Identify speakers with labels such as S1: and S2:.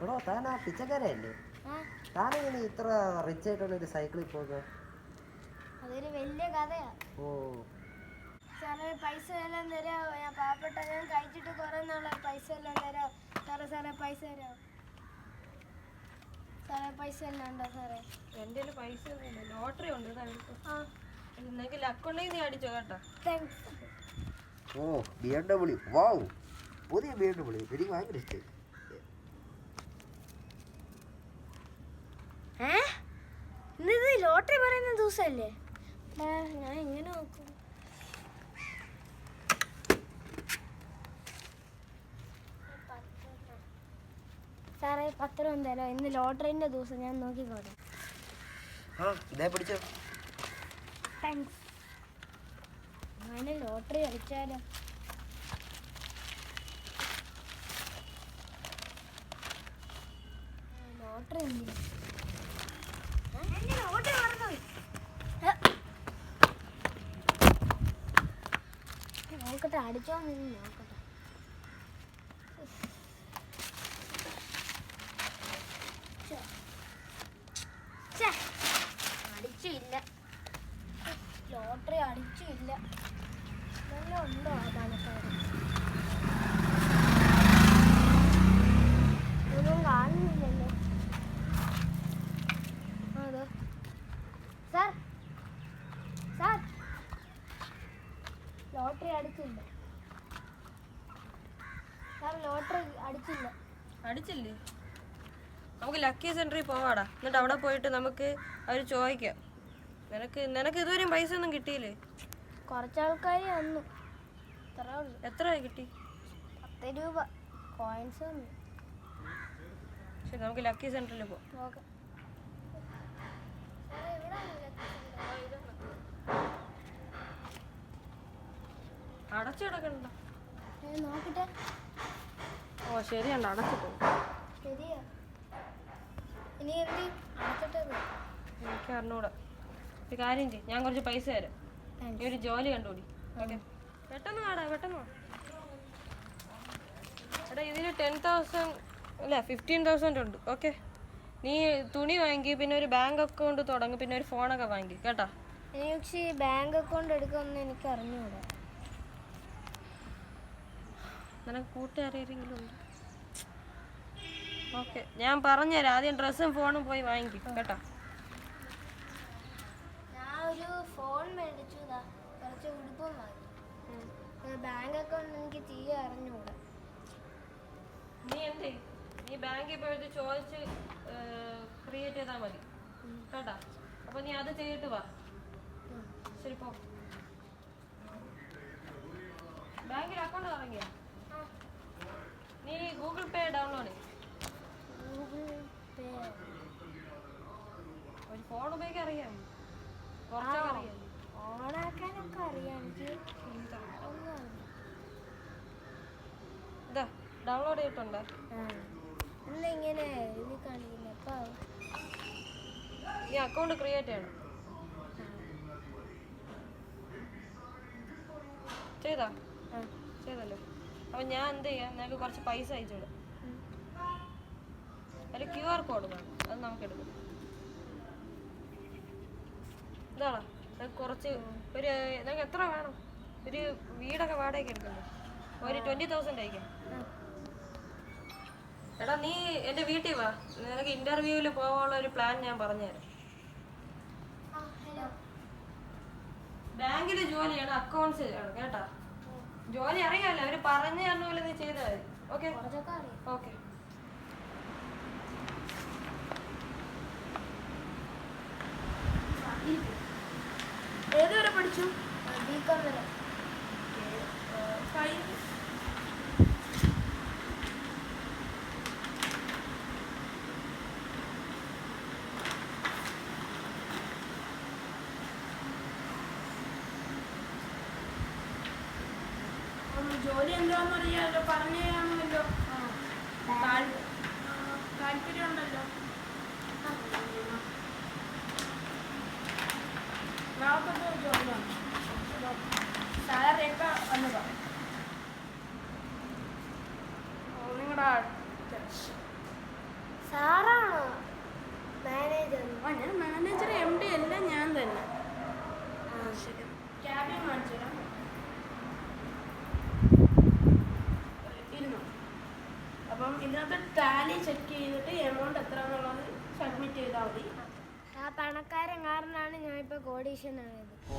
S1: എടോ താൻ ആ പിച്ചക്കാരല്ലേ? താനെങ്ങനെ ഇത്ര റിച്ച് ആയിട്ടുള്ള ഒരു സൈക്കിളിൽ പോകുക?
S2: അതൊരു വലിയ കഥയാ.
S1: ഓ
S2: സാറേ പൈസ എല്ലാം തരാമോ? ഞാൻ പാവപ്പെട്ട, ഞാൻ കഴിച്ചിട്ട് കുറെ നാളെ. പൈസ എല്ലാം തരാമോ സാറേ? സാറേ പൈസ തരാമോ സാറേ? പൈസ എല്ലാം ഉണ്ടോ സാറേ?
S3: എൻ്റെ കയ്യിൽ പൈസ ഒന്നുമില്ല. ലോട്ടറി ഉണ്ട്. നിനക്ക് ലക്കുണ്ടെങ്കിൽ നീ അടിച്ചോ കേട്ടോ.
S2: താങ്ക്സ്.
S1: ഓ BMW. വാവ്, പുതിയ BMW എനിക്ക് ഭയങ്കര ഇഷ്ടമായി.
S2: ഇന്നിത് ലോട്ടറി പറയുന്ന ദിവസമല്ലേ? ഞാൻ ഇങ്ങനെ നോക്കും. സാറേ 10 രൂപ എന്തായാലും ഇന്ന് ലോട്ടറിന്റെ ദിവസം. ഞാൻ നോക്കിക്കോട്ടെ.
S1: ഇതേ പിടിച്ചോ.
S2: താങ്ക്സ്. ഞാൻ ലോട്ടറി കളിച്ചാലോ? ലോട്ടറി നോക്കട്ടെ, അടിച്ചോ നോക്കട്ടെ. അടിച്ചില്ല, ലോട്ടറി അടിച്ചില്ല. നല്ല ഉണ്ടോ ആ പണക്കാരൻ? ഒന്നും കാണുന്നില്ലല്ലോ. അതോ സാർ, സാർ ലോട്ടറി അടിച്ചില്ല സാർ, ലോട്ടറി അടിച്ചില്ല.
S3: അടിച്ചില്ലേ? നമുക്ക് ലക്കി സെൻറ്ററിൽ പോവാടാ. എന്നിട്ട് അവിടെ പോയിട്ട് നമുക്ക് അവർ ചോദിക്കാം. നിനക്ക് ഇതുവരെയും പൈസ ഒന്നും കിട്ടിയില്ലേ?
S2: കുറച്ചാൾക്കാർ വന്നു.
S3: എത്ര കിട്ടി?
S2: 10 രൂപ കോയിൻസ് വന്നു.
S3: ശരി, നമുക്ക് ലക്കി സെൻറ്ററിൽ പോവാം.
S2: ഓക്കെ.
S3: അടച്ചു കിടക്കണ്ട.
S2: നോക്കട്ടെ.
S3: ഓ ശരിയുണ്ട്, അടച്ചിട്ടു.
S2: ശരിയാ. ഇനി എന്ത് അടച്ചിട്ടത്?
S3: എനിക്ക് അറിഞ്ഞൂടാ. ഒരു കാര്യം ചെയ്യും, ഞാൻ കുറച്ച് പൈസ തരാം. നീ ഒരു ജോലി കണ്ടുപിടി. ഓക്കെ, പെട്ടെന്ന് കാടാ, പെട്ടെന്ന് വാ. എടാ ഇതിൽ 10,000 അല്ല 15,000 ഉണ്ട്. ഓക്കെ, നീ തുണി വാങ്ങി, പിന്നെ ഒരു ബാങ്ക് അക്കൗണ്ട് തുടങ്ങും, പിന്നെ ഒരു ഫോണൊക്കെ വാങ്ങി കേട്ടാ.
S2: എനിക്ക് പക്ഷേ ബാങ്ക് അക്കൗണ്ട് എടുക്കുമെന്ന് എനിക്ക് അറിഞ്ഞൂടാ.
S3: നിനക്ക് കൂട്ടുകാരെങ്കിലും ഉണ്ട്? ഓക്കെ, ഞാൻ പറഞ്ഞുതരാം. ആദ്യം ഡ്രസ്സും ഫോണും പോയി വാങ്ങിക്കും കേട്ടോ.
S2: ഞാൻ ഒരു ഫോൺ മേടിച്ചു, കുറച്ച് ഉടുപ്പും വാങ്ങി. ബാങ്ക് അക്കൗണ്ട് എനിക്ക് തീരെ അറിഞ്ഞൂടാ.
S3: നീ എന്തേ, നീ ബാങ്കിൽ പോയിട്ട് ചോദിച്ച് ക്രിയേറ്റ് ചെയ്താൽ മതി കേട്ടാ. അപ്പൊ നീ അത് ചെയ്തിട്ട് വാ. ശരി, പോ. ബാങ്കിൽ അക്കൗണ്ട് തുടങ്ങിയ നീ ഗൂഗിൾ പേ ഡൗൺലോഡ് ചെയ്യും. ഒരു ഫോൺ ഉപയോഗിക്കാൻ അറിയാം, കുറച്ചൊക്കെ അറിയാം.
S2: ഓണാക്കാനൊക്കെ അറിയാം എനിക്ക്.
S3: ഇതാ ഡൗൺലോഡ് ചെയ്തിട്ടുണ്ടോ?
S2: ഇന്നിങ്ങനെ ഇത് കാണിക്കില്ല. അപ്പൊ
S3: ഈ അക്കൗണ്ട് ക്രിയേറ്റ് ചെയ്യണം. ചെയ്താ? ചെയ്തല്ലോ. അപ്പം ഞാൻ എന്ത് ചെയ്യാം, നിനക്ക് കുറച്ച് പൈസ അയച്ചുവിടും. അതിൽ QR കോഡ് വേണം, അത് നമുക്ക് എടുക്കും. ഇതാണോ നിനക്ക് കുറച്ച് ഒരു നിനക്ക് എത്ര വേണം? ഒരു വീടൊക്കെ വാടകയ്ക്ക് എടുക്കണ്ടേ? ഒരു 20,000 അയക്കാം. എടാ നീ എൻ്റെ വീട്ടിൽ വാ, നിനക്ക് ഇൻ്റർവ്യൂവിൽ പോകാനുള്ള ഒരു പ്ലാൻ ഞാൻ പറഞ്ഞുതരാം. ബാങ്കിൽ ജോലിയാണ്, അക്കൗണ്ട്സ് ആണ് കേട്ടാ. ജോലി അറിയാമല്ലോ, അവർ പറഞ്ഞു തരുന്ന പോലെ നീ ചെയ്താൽ മതി. Okay okay.
S2: ഏതുവരെ പഠിച്ചു? B.Com വരെ.
S4: ജോലി എന്താന്ന് അറിയാമല്ലോ, പറഞ്ഞു തരാമല്ലോ. താല്പര്യമുണ്ടല്ലോ. നാളത്തെ ജോലിയാണ്. സാലറി ഒക്കെ വന്ന് പറയും. ചെയ്താൽ മതി.
S2: ആ പണക്കാരൻ കാരണമാണ് ഞാൻ ഇപ്പൊ കോടീശ്വരനായത്.
S1: ഓ